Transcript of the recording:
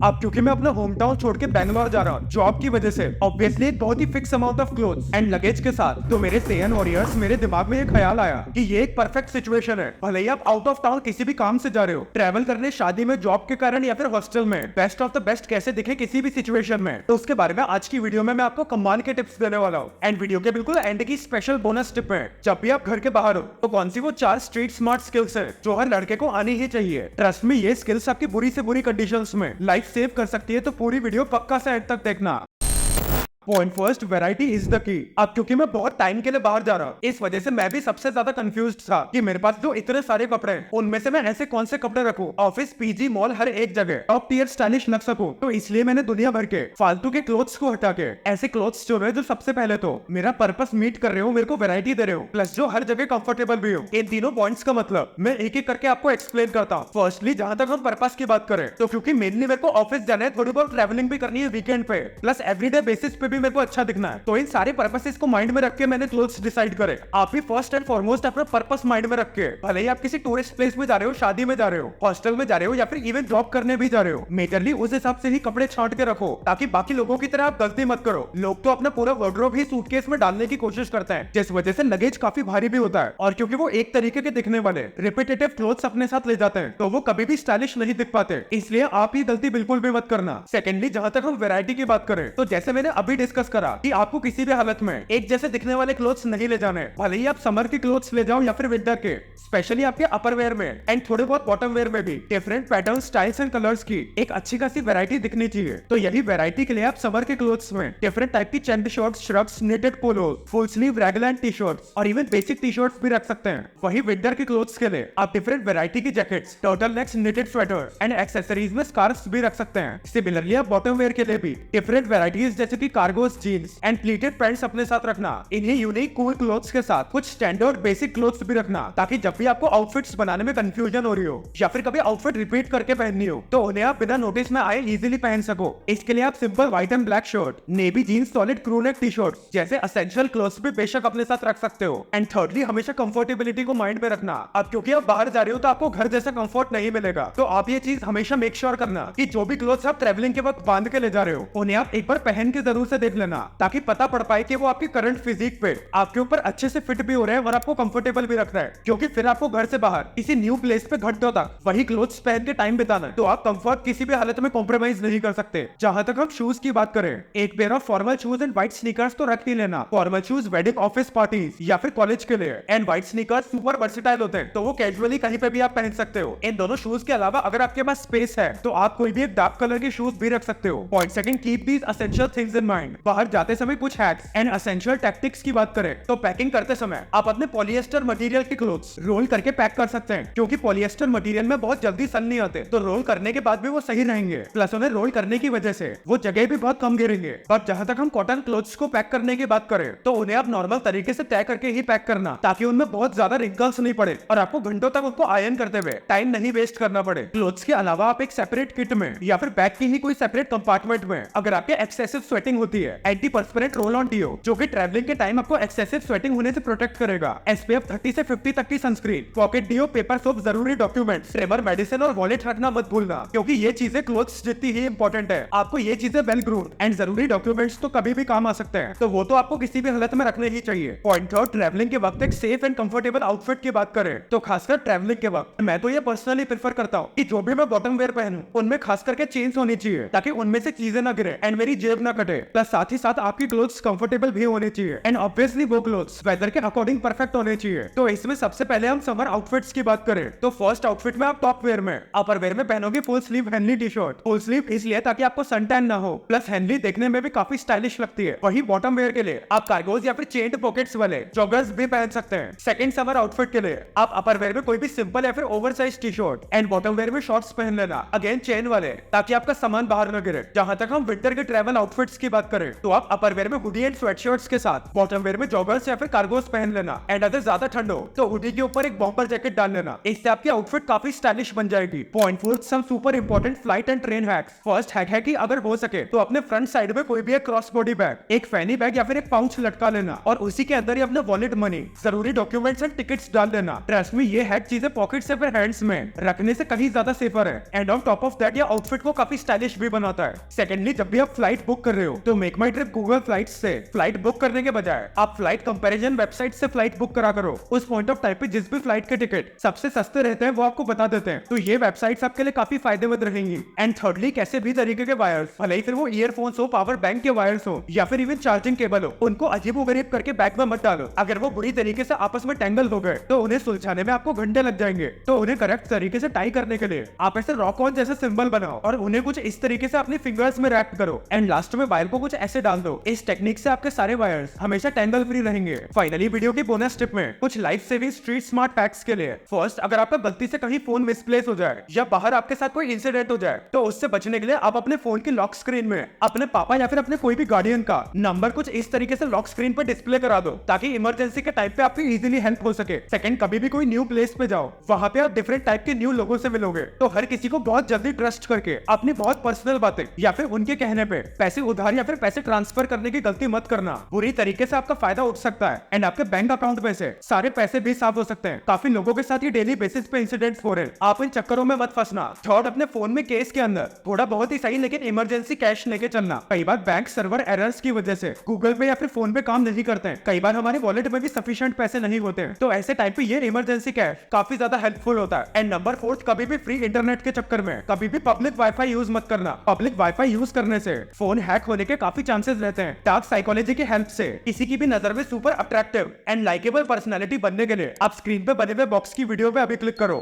अब क्योंकि मैं अपना होम टाउन छोड़ के बैंगलोर जा रहा हूँ जॉब की वजह से, ऑब्वियसली एक बहुत ही fix amount of clothes and luggage के साथ, तो मेरे सेहन वॉरियर्स मेरे दिमाग में ये ख्याल आया कि ये एक परफेक्ट सिचुएशन है। भले ही आप आउट ऑफ टाउन किसी भी काम से जा रहे हो, ट्रैवल करने, शादी में, जॉब के कारण या फिर हॉस्टल में, बेस्ट ऑफ द बेस्ट कैसे दिखे किसी भी सिचुएशन में, तो उसके बारे में आज की वीडियो में मैं आपको कमाल के टिप्स देने वाला हूँ। एंड वीडियो के बिल्कुल एंड की स्पेशल बोनस टिप है, जब भी आप घर के बाहर हो तो कौन सी वो 4 स्ट्रीट स्मार्ट स्किल्स है जो हर लड़के को आनी ही चाहिए। ट्रस्ट में ये स्किल्स आपकी बुरी से बुरी कंडीशंस में लाइफ सेव कर सकती है, तो पूरी वीडियो पक्का से एंड तक देखना। Point first, variety is the key. अब क्योंकि मैं बहुत टाइम के लिए बाहर जा रहा हूँ, इस वजह से मैं भी सबसे ज्यादा कंफ्यूज्ड था कि मेरे पास जो इतने सारे कपड़े हैं उनमें से मैं ऐसे कौन से कपड़े रखूं ऑफिस, पीजी, मॉल, हर एक जगह टॉप टियर स्टाइलिश लग सकूं। तो इसलिए मैंने दुनिया भर के फालतू के क्लोथ्स को हटा के ऐसे क्लोथ्स चुने जो सबसे पहले तो मेरा पर्पस मीट कर रहे हो, मेरे को वैरायटी दे रहे हो, प्लस जो हर जगह कंफर्टेबल भी हो। इन तीनों पॉइंट्स का मतलब मैं एक एक करके आपको एक्सप्लेन करता हूँ। फर्स्टली, जहां तक हम पर्पस की बात करें तो क्योंकि मेनली मेरे को ऑफिस जाना है, थोड़ी बहुत ट्रैवलिंग भी करनी है वीकेंड पे, प्लस एवरीडे बेसिस पे भी मेरे को अच्छा दिखना है, तो इन सारे पर्पसेस को माइंड में रख के मैंने क्लोथ्स डिसाइड करे। आप भी फर्स्ट एंड फॉरमोस्ट अपना पर्पस माइंड में रख के, भले ही आप किसी टूरिस्ट प्लेस में जा रहे हो, शादी में जा रहे हो, हॉस्टल में जा रहे हो या फिर इवन जॉब करने भी जा रहे हो, मेजरली उस हिसाब से ही कपड़े छांट के रखो ताकि बाकी लोगों की तरह आप गलती मत करो। लोग तो अपना पूरा वार्डरोब ही सूटकेस में डालने की कोशिश करते हैं, जिस वजह से लगेज काफी भारी भी होता है, और क्योंकि वो एक तरीके के दिखने वाले रिपीटेटिव क्लोथ्स अपने साथ ले जाते हैं तो वो कभी भी स्टाइलिश नहीं दिख पाते, इसलिए आप ये गलती बिल्कुल भी मत करना। सेकेंडली, जहां तक हम वैरायटी की बात करें तो जैसे मैंने अभी डिस्कस करा कि आपको किसी भी हालत में एक जैसे दिखने वाले क्लोथ्स नहीं ले जाने, भले ही आप समर के क्लोथ्स ले जाओ या फिर विंटर के, स्पेशली आपके अपर वेयर में एंड थोड़े बहुत बॉटम वेयर में भी different pattern, styles and colours की एक अच्छी खासी वैरायटी दिखनी चाहिए। तो यही वैरायटी के लिए आप समर के क्लोथ्स में डिफरेंट टाइप की चेंड shirts, shrugs, knitted polo, full sleeve regular T shirts और इवन बेसिक टी शर्ट्स भी रख सकते हैं। वही विंटर के क्लोथ्स के लिए आप डिफरेंट वैरायटी की jackets, turtle next, knitted sweater and accessories में स्कार्फ्स भी रख सकते हैं। सिमिलरली आप बॉटम वेयर के लिए भी डिफरेंट वैरायटीज जैसे कि cargos, jeans and pleated pants अपने साथ रखना। इन्हीं यूनिक कूल क्लोथ्स के साथ कुछ स्टैंडर्ड बेसिक क्लोथ्स भी रखना, ताकि जब भी आपको आउटफिट्स बनाने में कंफ्यूजन हो रही हो या फिर कभी आउटफिट रिपीट करके पहननी हो तो उन्हें आप बिना नोटिस में आए इजीली पहन सको। इसके लिए आप simple white and black shirt, navy jeans, solid crew neck T shirt जैसे एसेंशियल क्लोथ्स भी बेशक अपने साथ रख सकते हो। एंड थर्डली, हमेशा कंफर्टेबिलिटी को माइंड में रखना। अब क्योंकि आप बाहर जा रहे हो तो आपको घर जैसा कंफर्ट नहीं मिलेगा, तो आप ये चीज हमेशा मेक श्योर करना कि जो भी क्लोथ्स आप ट्रेवलिंग के वक्त बांध के ले जा रहे हो उन्हें आप एक बार पहन के जरूर से देख लेना, ताकि पता पड़ पाए कि वो आपकी करंट फिजिक पे आपके ऊपर अच्छे से फिट भी हो रहे हैं और आपको कंफर्टेबल भी रख रहा है। क्योंकि फिर आपको घर से बाहर किसी न्यू प्लेस पे घंटों तक वही क्लोथ्स पहन के टाइम बिताना है, तो आप कंफर्ट किसी भी हालत में कॉम्प्रोमाइज नहीं कर सकते। जहां तक हम शूज की बात करें, एक pair of formal shoes and white sneakers तो रख ही लेना। Formal shoes wedding, office parties या फिर कॉलेज के लिए, and white sneakers super versatile होते हैं, तो वो कैजुअली कहीं पे भी आप पहन सकते हो। इन दोनों शूज के अलावा अगर आपके पास स्पेस है तो आप कोई भी एक डार्क कलर के शूज भी रख सकते हो। Point second, keep these essential things in mind. बाहर जाते समय कुछ हैक्स एंड एसेंशियल टैक्टिक्स की बात करें तो पैकिंग करते समय आप अपने पॉलिएस्टर मटेरियल के क्लोथ्स रोल करके पैक कर सकते हैं, क्योंकि पॉलिएस्टर मटेरियल में बहुत जल्दी सन नहीं आते, तो रोल करने के बाद भी वो सही रहेंगे, प्लस उन्हें रोल करने की वजह से वो जगह भी बहुत कम गिरेंगे। पर जहां तक हम कॉटन क्लोथ्स को पैक करने की बात करें तो उन्हें आप नॉर्मल तरीके से तय करके ही पैक करना, ताकि उनमें बहुत ज्यादा रिंकल्स नहीं पड़े और आपको घंटों तक उनको आयरन करते हुए टाइम नहीं वेस्ट करना पड़े। क्लोथ्स के अलावा आप एक सेपरेट किट में या फिर बैग की ही कोई सेपरेट कंपार्टमेंट में अगर आपके एक्सेसिव स्वेटिंग होती है, एंटी पर्सपिरेंट रोल ऑन डीओ जो कि ट्रैवलिंग के टाइम आपको एक्सेसिव स्वेटिंग होने से प्रोटेक्ट करेगा, SPF 30 से 50 तक की sunscreen, pocket deo, paper soap, जरूरी डॉक्यूमेंट्स, ट्रेमर, मेडिसिन और वॉलेट रखना मत भूलना, क्योंकि ये चीजें क्लोथ्स जितनी ही इंपॉर्टेंट है। आपको ये चीजें वेल ग्रूम्ड एंड जरूरी डॉक्यूमेंट्स तो कभी भी काम आ सकते हैं, तो वो तो आपको किसी भी हालत में रखने ही चाहिए। पॉइंट थर्ड, ट्रैवलिंग के वक्त एक सेफ एंड कंफर्टेबल आउटफिट की बात करें तो खासकर ट्रैवलिंग के वक्त मैं तो ये पर्सनली प्रेफर करता हूँ कि जो भी मैं बॉटम वेयर पहनूं उनमें खास करके चेन्स होनी चाहिए, ताकि उनमें से चीजें ना गिरे एंड मेरी जेब ना कटे, प्लस साथ ही साथ आपकी क्लोथ्स कंफर्टेबल भी होने चाहिए एंड ऑब्वियसली वो क्लोथ्स वेदर के अकॉर्डिंग परफेक्ट होने चाहिए। तो इसमें सबसे पहले हम समर आउटफिट्स की बात करें तो फर्स्ट आउटफिट में आप टॉप वेयर में, अपर वेयर में पहनोगे full sleeve henley T shirt. Full sleeve इसलिए ताकि आपको सन टैन ना हो, प्लस हेनली देखने में भी काफी स्टाइलिश लगती है। वही बॉटम वेयर के लिए आप कार्गोज या फिर चेन्ड पॉकेट्स वाले जॉगर्स भी पहन सकते हैं। सेकंड समर आउटफिट के लिए आप अपर वेयर में कोई भी सिंपल या फिर oversize T shirt and bottom wear में शॉर्ट्स पहन लेना, अगेन चेन वाले, ताकि आपका सामान बाहर न गिरे। जहां तक हम विंटर के ट्रैवल आउटफिट्स की बात करें तो आप अपर वेयर में हुडी एंड स्वेटशर्ट्स के साथ बॉटम वेयर में जॉगर्स या फिर कार्गोस पहन लेना। एंड अगर ज्यादा ठंड हो तो हुडी के ऊपर एक बॉम्बर जैकेट डाल लेना। इससे आपकी आउटफिट काफी स्टाइलिश बन जाएगी। Point 4 some super important flight and train hacks. First hack है कि अगर हो सके तो अपने फ्रंट साइड में कोई भी एक क्रॉस बॉडी बैग, एक फैनी बैग या फिर एक पाउच लटका लेना और उसी के अंदर ही अपना वॉलेट, मनी, जरूरी डॉक्यूमेंट्स एंड टिकट्स डाल देना। ट्रस्ट मी, ये हैक चीजें पॉकेट से फिर हैंड्स में रखने से कहीं ज्यादा सेफर है। And on top of that ये आउटफिट को काफी स्टाइलिश भी बनाता है। सेकेंडली, जब भी आप फ्लाइट बुक कर रहे हो तो मेक माई ट्रिप गूगल फ्लाइट से फ्लाइट बुक करने के बजाय आप फ्लाइट कंपैरिजन वेबसाइट से फ्लाइट बुक करा करो। उस पॉइंट ऑफ टाइम पे जिस भी फ्लाइट के टिकट सबसे सस्ते रहते हैं वो आपको बता देते हैं। तो ये वेबसाइट्स आपके लिए काफी फायदेमंद रहेंगी। एंड थर्डली, कैसे भी तरीके के वायर्स, भले ही फिर वो ईयरफोन्स हो, पावर बैंक के वायर्स हो या फिर इवन चार्जिंग केबल हो, उनको अजीबोगरीब करके बैग में मत डालो। अगर वो बुरी तरीके से आपस में टेंगल हो गए तो उन्हें सुलझाने में आपको घंटे लग जाएंगे। तो उन्हें करेक्ट तरीके से टाई करने के लिए आप ऐसे रॉक ऑन जैसे सिंबल बनाओ और उन्हें कुछ इस तरीके से अपनी फिंगर्स में रैप करो। एंड लास्ट में वायर को कुछ ऐसे डाल दो। इस टेक्निक से आपके सारे वायर्स हमेशा टेंगल फ्री रहेंगे। फाइनली, वीडियो की बोनस टिप में कुछ life saving street smart PACS के लिए। फर्स्ट, अगर आपका गलती से कहीं फोन मिसप्लेस हो जाए या बाहर आपके साथ कोई इंसिडेंट हो जाए तो उससे बचने के लिए आप अपने फोन की लॉक स्क्रीन में अपने पापा या फिर अपने कोई भी गार्डियन का नंबर कुछ इस तरीके से लॉक स्क्रीन पर डिस्प्ले करा दो ताकि इमरजेंसी के टाइम पे आपकी इजीली हेल्प हो सके। सेकंड, कभी भी कोई न्यू प्लेस पे जाओ, वहां पे आप डिफरेंट टाइप के न्यू लोगों से मिलोगे तो हर किसी को बहुत जल्दी ट्रस्ट करके अपनी बहुत पर्सनल बातें या फिर उनके कहने पे पैसे उधार या फिर पैसे ट्रांसफर करने की गलती मत करना। बुरी तरीके से आपका फायदा उठ सकता है एंड आपके बैंक अकाउंट में से सारे पैसे भी साफ हो सकते हैं। काफी लोगों के साथ ये डेली बेसिस पे इंसिडेंट्स हो रहे हैं। आप इन चक्करों में मत फंसना। थर्ड, अपने फोन में केस के अंदर थोड़ा बहुत ही सही लेकिन इमरजेंसी कैश लेके चलना। कई बार बैंक सर्वर एरर्स की वजह से गूगल पे या फिर फोन पे काम नहीं करते हैं। कई बार हमारे वॉलेट में भी सफिशिएंट पैसे नहीं होते हैं। तो ऐसे टाइम पे ये इमरजेंसी कैश काफी ज्यादा हेल्पफुल होता है। एंड नंबर 4, कभी भी फ्री इंटरनेट के चक्कर में कभी भी पब्लिक वाईफाई यूज मत करना। पब्लिक वाईफाई यूज करने से फोन हैक होने के काफी चांसेस रहते हैं। डार्क साइकोलॉजी की हेल्प से किसी की भी नजर में super attractive and likeable personality बनने के लिए आप स्क्रीन पे बने हुए बॉक्स की वीडियो पे अभी क्लिक करो।